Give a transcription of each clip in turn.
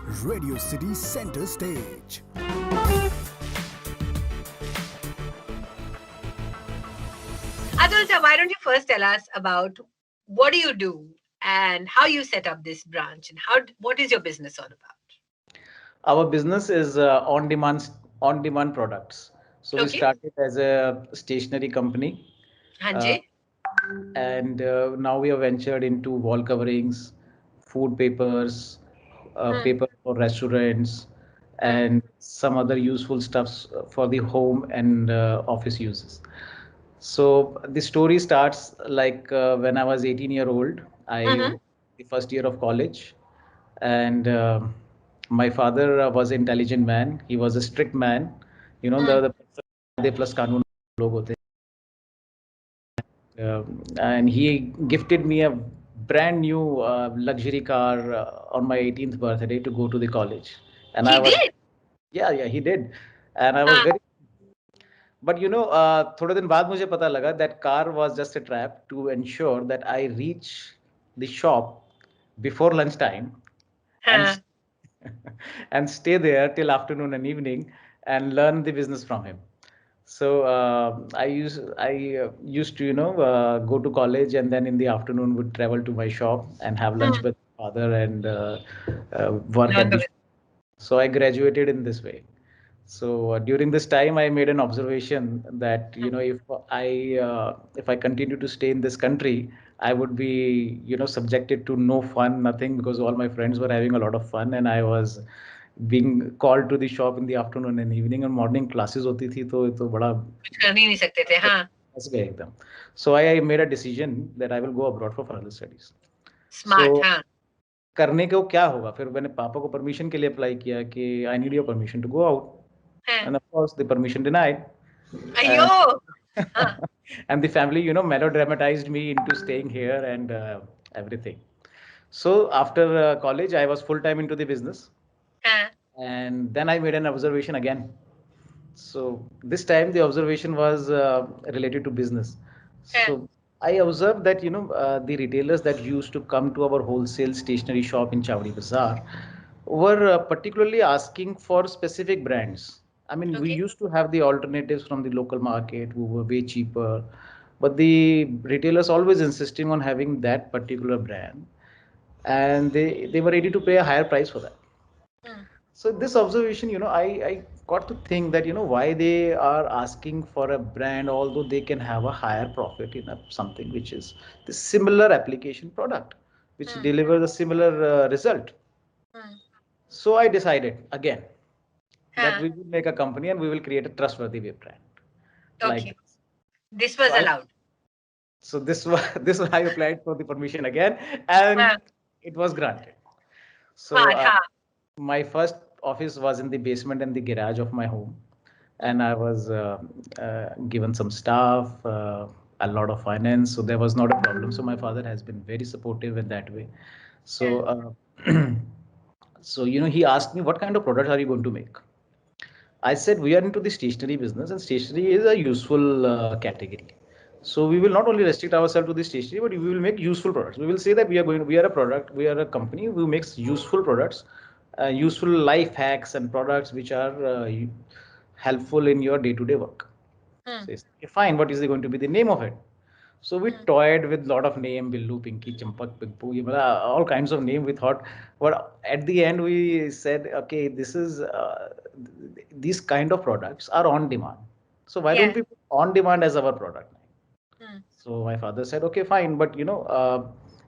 Radio City Center Stage. Atul, sir, why don't you first tell us about what do you do and how you set up this branch and what is your business all about? Our business is on demand products. So we Okay, started as a stationery company, uh, Hanji. and now we have ventured into wall coverings, food papers, Hmm. paper for restaurants, Hmm. and some other useful stuffs for the home and office uses. So the story starts like when I was 18-year-old. I Mm-hmm. was the first year of college, and my father was an intelligent man. He was a strict man. You know Hmm. the plus कानून लोग होते and he gifted me a brand new luxury car on my 18th birthday to go to the college. And I He was, did. yeah, yeah, he did. And I was Huh. very, but थोड़े दिन बाद मुझे पता लगा that car was just a trap to ensure that I reach the shop before lunchtime Huh. and and stay there till afternoon and evening and learn the business from him. So I used to go to college, and then in the afternoon would travel to my shop and have Hmm. lunch with father and work Learn at the the business. shop. So I graduated in this way. So during this time, I made an observation that if I continue to stay in this country, I would be subjected to no fun, nothing, because all my friends were having a lot of fun, and I was being called to the shop in the afternoon and evening, and morning classes होती थी तो बड़ा कुछ कर ही नहीं सकते थे हाँ फंस गया एकदम. So I made a decision that I will go abroad for further studies. Smart So हाँ करने को क्या होगा, फिर मैंने पापा को परमिशन के लिए अप्लाई किया कि I need your permission to go out. हाँ And of course, the permission denied. अयो And, हाँ and the family, melodramatized me into staying here and everything. So after college, I was full time into the business. हाँ And then I made an observation again. So this time the observation was related to business. हाँ So I observed that the retailers that used to come to our wholesale stationery shop in Chowdi Bazaar were particularly asking for specific brands. I mean, we okay used to have the alternatives from the local market who were way cheaper, but the retailers always insisting on having that particular brand, and they were ready to pay a higher price for that. Hmm. So this observation, I got to think that why they are asking for a brand, although they can have a higher profit in something which is the similar application product, which Hmm. delivers a similar result. Hmm. So I decided again that हाँ we will make a company and we will create a trustworthy web brand like okay this. this So was I allowed so this was this was I applied for the permission again, and हाँ it was granted. So smart हाँ my first office was in the basement and the garage of my home, Hmm. and I was given some staff, a lot of finance, so there was not a problem. So my father has been very supportive in that way. हाँ So so he asked me, what kind of products are you going to make? I said we are into the stationery business, and stationery is a useful category. So we will not only restrict ourselves to the stationery, but we will make useful products. We will say that we are a product, we are a company who makes useful products, useful life hacks and products which are helpful in your day-to-day work. Hmm. So it's okay, fine. What is going to be the name of it? So we Hmm. toyed with lot of name, Billu, Pinky, Champak, Pigpoo, all kinds of name we thought. But at the end we said, okay, these kind of products are on demand. So why don't yeah we put on demand as our product? Hmm. So my father said, okay, fine, but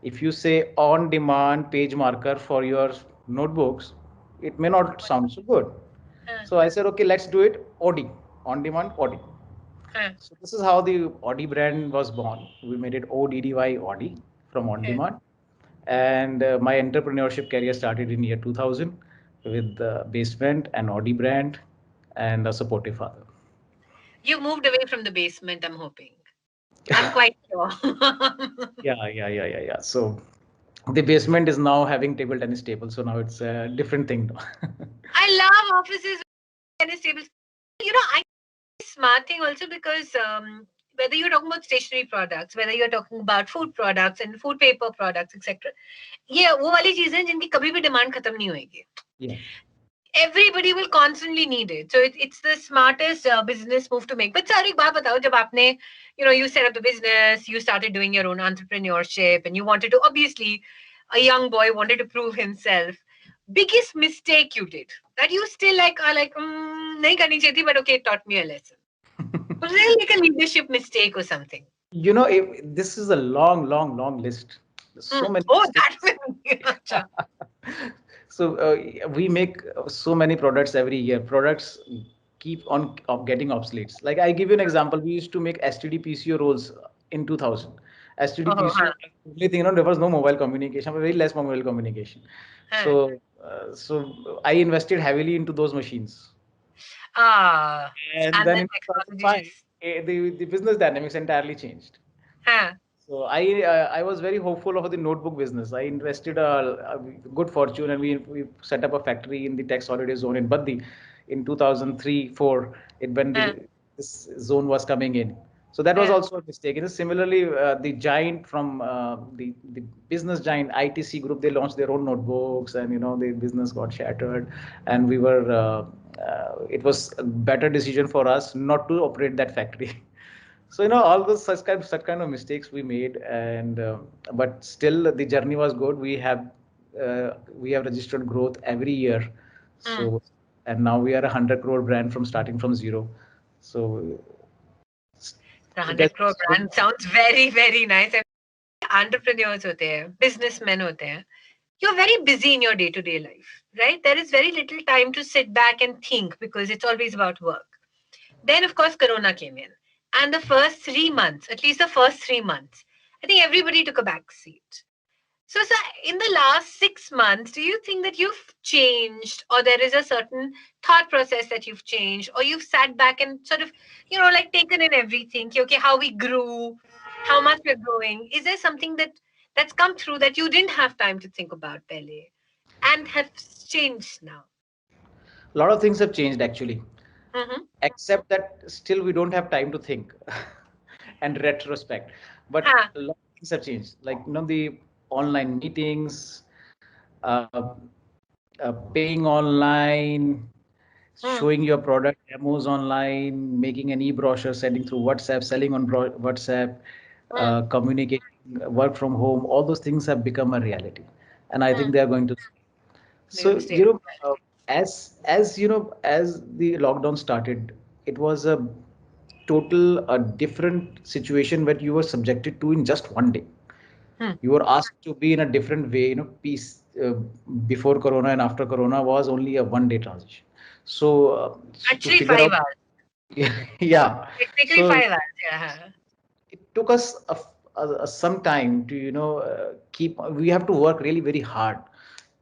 if you say on demand page marker for your notebooks, it may not sound so good. हाँ So I said, okay, let's do it OD, on demand OD. हाँ So this is how the Audi brand was born. We made it ODDY Audi from on हाँ demand. And my entrepreneurship career started in year 2000 with the basement and Audi brand and a supportive father. you moved away from the basement I'm hoping I'm quite sure Yeah, yeah, yeah, yeah, yeah. So the basement is now having table tennis table. So now it's a different thing. I love offices with tennis tables. I smart thing also because whether you're talking about stationery products, whether you're talking about food products and food paper products, etc. ये वो वाली चीजें जिनकी कभी भी demand खत्म नहीं होगी Yeah. Everybody will constantly need it. So it's the smartest business move to make. But sir, एक बात बताओ, जब आपने, you set up the business, you started doing your own entrepreneurship, and you wanted to, obviously, a young boy wanted to prove himself. Biggest mistake you did that you still are like, नहीं करनी चाहिए थी, but okay, it taught me a lesson. Was there like a leadership mistake or something? This is a long, long, long list. So many Oh, mistakes. that So we make so many products every year. Products keep on getting obsolete. Like I give you an example. We used to make STD PCO rolls in 2000. STD Oh, PCO, only thing, there was no mobile communication, very less mobile communication. So I invested heavily into those machines. And and then then in technology 2005, just, the business dynamics entirely changed. huh. So I was very hopeful of the notebook business. I invested a good fortune, and we set up a factory in the tax holiday zone in Baddi in 2003-4. It when this zone was coming in. So that was also a mistake. Similarly, the giant from the business giant ITC group, they launched their own notebooks, and the business got shattered. And we were it was a better decision for us not to operate that factory. So all those such kind of mistakes we made, and but still the journey was good. We have registered growth every year. So and now we are 100 crore brand from starting from zero. So The it has 100 crore been brand sounds very, very nice. Entrepreneurs होते हैं, businessmen होते हैं. You're very busy in your day-to-day life, right? There is very little time to sit back and think because it's always about work. Then, of course, Corona came in. And the first 3 months, at least the first 3 months, I think everybody took a back seat. So, sir, in the last 6 months, do you think that you've changed, or there is a certain thought process that you've changed, or you've sat back and sort of, like taken in everything? Okay, how we grew, how much we're growing. Is there something that's come through that you didn't have time to think about, Pele, and have changed now? a lot of things have changed actually, Mm-hmm. except that still we don't have time to think and retrospect. But Huh. a lot of things have changed, like the online meetings, uh, paying online, showing your product demos online, making an e-brochure, sending through WhatsApp, selling on WhatsApp, communicating, work from home. All those things have become a reality, and I think they are going to. So as the lockdown started, it was a different situation that you were subjected to in just one day. You were asked to be in a different way. Peace before Corona and after Corona was only a one-day transition. So to Actually, figure 5 hours. out, yeah. Technically, So 5 hours. Yeah. it took us some time to keep. We have to work really very hard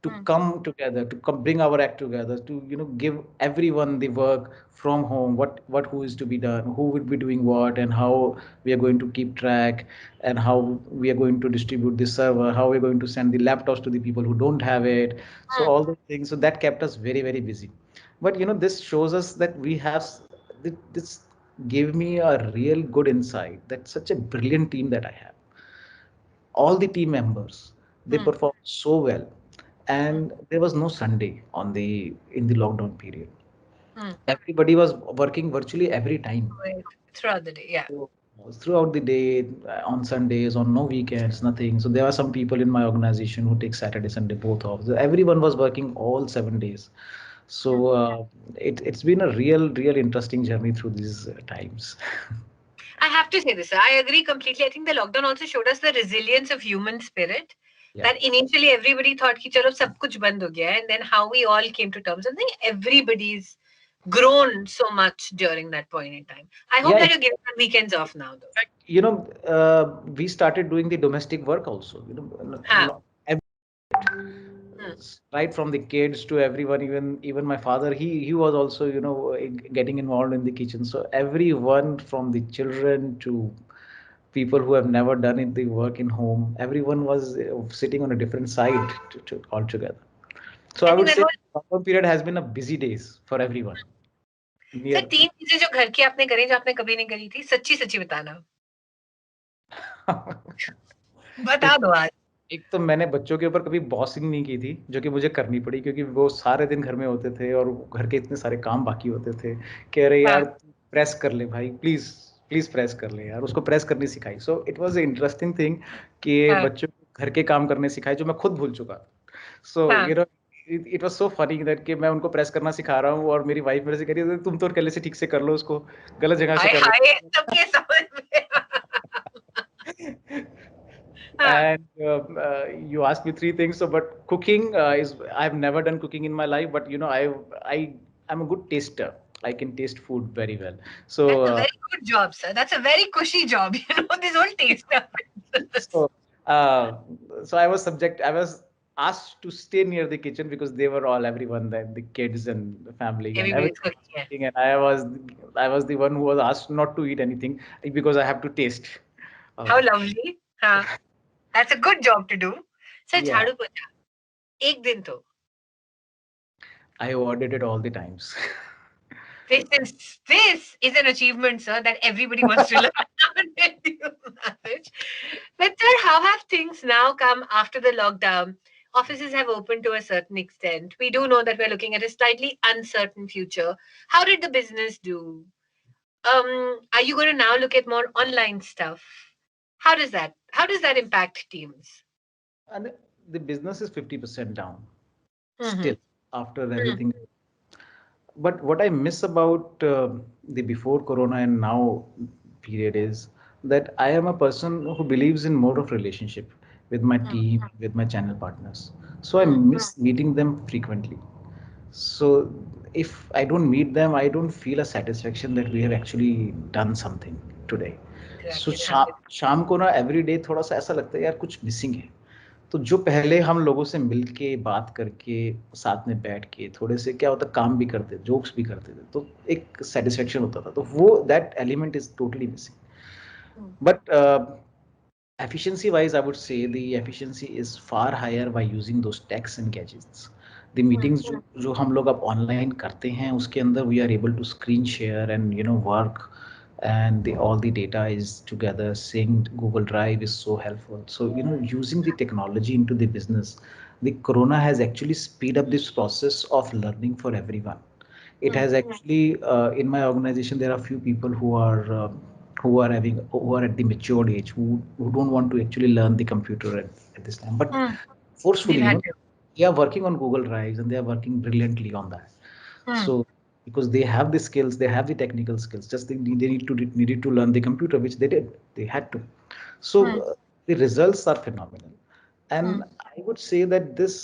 to come together, to bring our act together, to give everyone the work from home, what who is to be done, who will be doing what, and how we are going to keep track, and how we are going to distribute the server, how we're going to send the laptops to the people who don't have it. So all those things, so that kept us very, very busy. But this shows us that we have this gave me a real good insight that such a brilliant team that I have. All the team members, they performed so well, and there was no Sunday in the lockdown period. Everybody was working virtually every time. Throughout the day, yeah. So, throughout the day, on Sundays, on no weekends, nothing. So there are some people in my organization who take Saturday, Sunday both off. So everyone was working all 7 days. So it's been a real interesting journey through these times. I have to say this. I agree completely. I think the lockdown also showed us the resilience of human spirit. Yeah. That initially everybody thought कि चलो सब कुछ बंद हो गया है, and then how we all came to terms. I think everybody's grown so much during that point in time. I hope Yeah, that you're giving the weekends off now, though. We started doing the domestic work also. Right from the kids to everyone, even my father, he was also getting involved in the kitchen. So everyone from the children to people who have never done it the work in home, everyone was sitting on a different side to all together. So I would say lockdown period has been a busy days for everyone. Sir 3 चीजें जो घर की आपने करी जो आपने कभी नहीं करी थी, सच्ची सच्ची बताना. बता दो आज. एक तो मैंने बच्चों के ऊपर कभी बॉसिंग नहीं की थी, जो कि मुझे करनी पड़ी क्योंकि वो सारे दिन घर में होते थे और घर के इतने सारे काम बाकी होते थे। कह रहे हाँ, यार प्रेस कर ले भाई, प्लीज प्लीज प्रेस कर ले यार, उसको प्रेस करनी सिखाई। So it was interesting thing कि हाँ, बच्चों को घर के काम करने सिखाए जो मैं खुद भूल चुका। सो हाँ। You know it was so funny that कि मैं उनको प्रेस करना सिखा रहा हूँ और मेरी वाइफ मेरे से कह रही है तुम तो पहले से ठीक से कर लो उसको, गलत जगह से हाय कर हाय, रहे सबके समझ में। हो। हाँ, And you asked me three things. So, but cooking is I've never done cooking in my life, but I'm a good taster. I can taste food very well. So, that's a very good job, sir. That's a very cushy job. This whole taste of business. so, uh, so I was asked to stay near the kitchen because they were all everyone, the kids and the family and Everybody's everyone cooking. was Yeah. cooking, and I was the one who was asked not to eat anything because I have to taste. How Uh, lovely. हाँ, that's a good job to do. Sir, yeah, झाड़ू पोछा एक दिन तो I ordered it all the times. this is an achievement, sir, that everybody wants to learn how did you manage. But sir, how have things now come after the lockdown? Offices have opened to a certain extent. We do know that we're looking at a slightly uncertain future. How did the business do? Are you going to now look at more online stuff? How does that impact teams? And the business is 50% down Mm-hmm. still after everything. But what I miss about the before Corona and now period is that I am a person who believes in more of relationship with my team, with my channel partners. So I miss meeting them frequently. So if I don't meet them, I don't feel a satisfaction that we have actually done something today. So Exactly. शाम को ना every day थोड़ा सा ऐसा लगता है यार कुछ मिसिंग है। तो जो पहले हम लोगों से मिल के बात करके साथ में बैठ के थोड़े से क्या होता काम भी करते जोक्स भी करते थे तो एक सेटिस्फेक्शन होता था तो वो that element is totally missing but efficiency wise I would say the efficiency is far higher by using those techs and gadgets. The meetings जो हम लोग अब ऑनलाइन करते हैं उसके अंदर we are able to screen share and work and all the data is together synced. Google Drive is so helpful. So using the technology into the business, the corona has actually speed up this process of learning for everyone. It has actually in my organization there are few people who are at the matured age who don't want to actually learn the computer at this time, but They've forcefully had to. they are working on Google Drives and they are working brilliantly on that. So because they have the skills, they have the technical skills, just they needed to learn the computer, which they had to. So the results are phenomenal, and I would say that this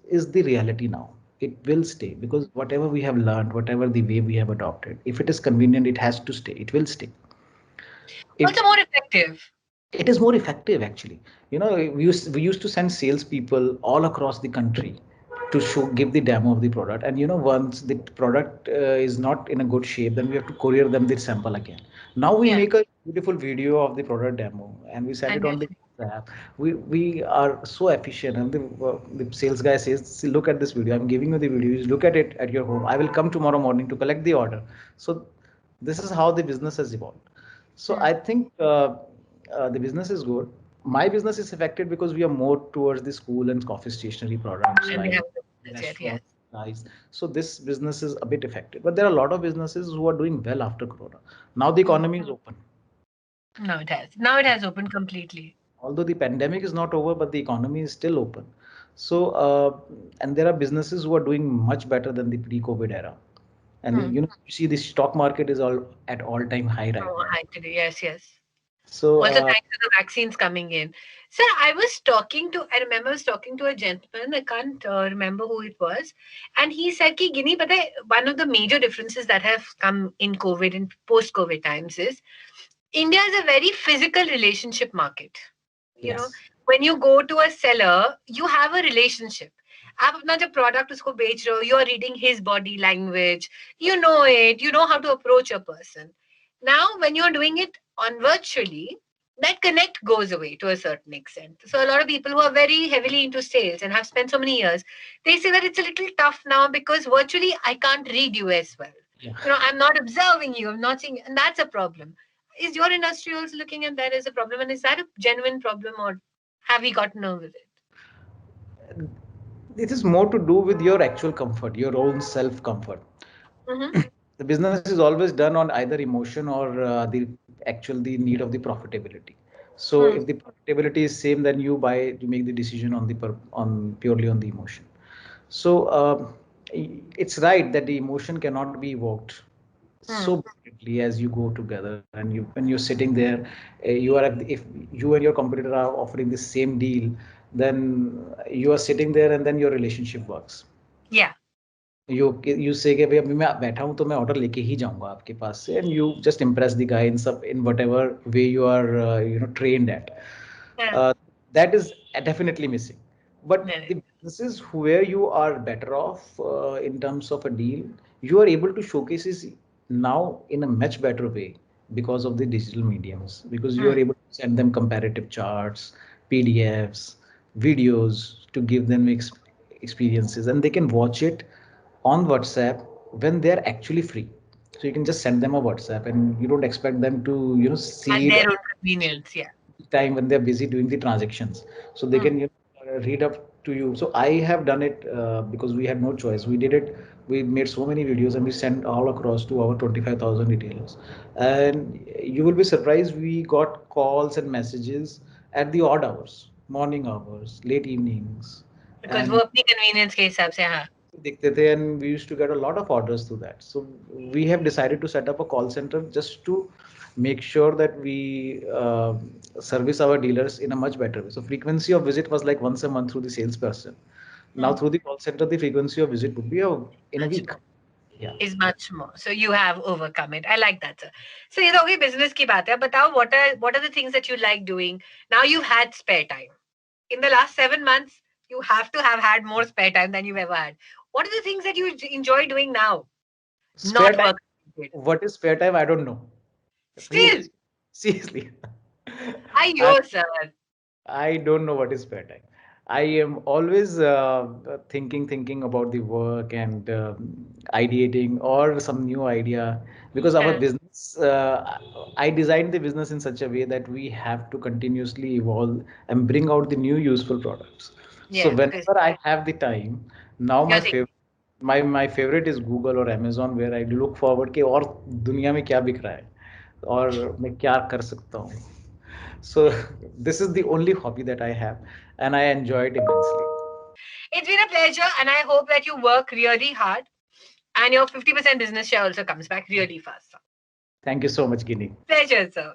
is the reality now. It will stay because whatever we have learned, whatever the way we have adopted, if it is convenient, it has to stay. It will stay. Also If more effective. it is more effective actually, we used to send salespeople all across the country to give the demo of the product, and once the product is not in a good shape, then we have to courier them the sample again. Now we Yeah. make a beautiful video of the product demo and we send it And on the app. We are so efficient, and the sales guy says, "See, look at this video. I'm giving you the video. You look at it at your home. I will come tomorrow morning to collect the order." So this is how the business has evolved. So I think the business is good. My business is affected because we are more towards the school and coffee stationery products and they like have the business yet, yes. restaurants, guys. So this business is a bit affected. But there are a lot of businesses who are doing well after Corona. Now the economy is open. No, it has. Now it has opened completely. Although the pandemic is not over, but the economy is still open. So and there are businesses who are doing much better than the pre-COVID era. And you see the stock market is all at all-time high right Oh, now. hi today. Yes, yes. So Also, thanks to the vaccines coming in. Sir, I remember I was talking to a gentleman, I can't remember who it was, and he said, Ki, Gini, but one of the major differences that have come in COVID and post COVID times is India is a very physical relationship market. You know, yes. when you go to a seller, you have a relationship. आप अपना जो product उसको बेच रहे हो, you are reading his body language, you know how to approach a person. Now, when you're doing it on virtually, that connect goes away to a certain extent. So a lot of people who are very heavily into sales and have spent so many years, they say that it's a little tough now because virtually I can't read you as well. Yeah. I'm not observing you, I'm not seeing, and that's a problem. Is your industry also looking at that as a problem? And is that a genuine problem or have we gotten over it? It is more to do with your actual comfort, your own self comfort. Mm-hmm. The business is always done on either emotion or the need of the profitability. So Hmm. if the profitability is same, then you make the decision on on purely on the emotion. So it's right that the emotion cannot be evoked so Hmm. quickly as you go together, and you when you're sitting there, you are if you and your competitor are offering the same deal, then you are sitting there and then your relationship works. Yeah. You say कि भाई अभी मैं बैठा हूँ तो मैं order लेके ही जाऊंगा आपके पास से, and you just impress the guy in some in whatever way you are trained at. Yeah. uh, that is definitely missing. But Yeah. the businesses where you are better off in terms of a deal, you are able to showcase this now in a much better way because of the digital mediums, because you Hmm. are able to send them comparative charts, PDFs, videos to give them experiences, and they can watch it on WhatsApp when they are actually free. So you can just send them a WhatsApp, and you don't expect them to At see it their own convenience. Yeah. time when they're busy doing the transactions, so they Hmm. can read up to you. So I have done it because we had no choice. We did it. We made so many videos and we sent all across to our 25,000 retailers, and you will be surprised, we got calls and messages at the odd hours, morning hours, late evenings, Because वो and अपनी convenience के हिसाब से हाँ. दिखते थे, and we used to get a lot of orders through that. So we have decided to set up a call center just to make sure that we service our dealers in a much better way. So frequency of visit was like once a month through the salesperson. Now Hmm. through the call center, the frequency of visit would be in a Much week. more. Yeah. Is much more. So you have overcome it. I like that, sir. So ये तो हो गई business की बात है. बताओ what are the things that you like doing? Now you've had spare time. In the last 7 months, you have to have had more spare time than you've ever had. What are the things that you enjoy doing now? Spare Not time. work related. What is spare time? I don't know. Still, Really, seriously. I I know, sir. I don't know what is spare time. I am always thinking about the work and ideating or some new idea, because our Yeah, business, I designed the business in such a way that we have to continuously evolve and bring out the new useful products. So yeah, because whenever I have the time, now you're thinking, my favorite is Google or Amazon, where I look forward कि और दुनिया में क्या बिक रहा है और मैं क्या कर सकता हूँ. So this is the only hobby that I have, and I enjoy it immensely. it's been a pleasure, and I hope that you work really hard and your 50% business share also comes back really fast, sir. Thank you so much, Guinea. Pleasure, sir.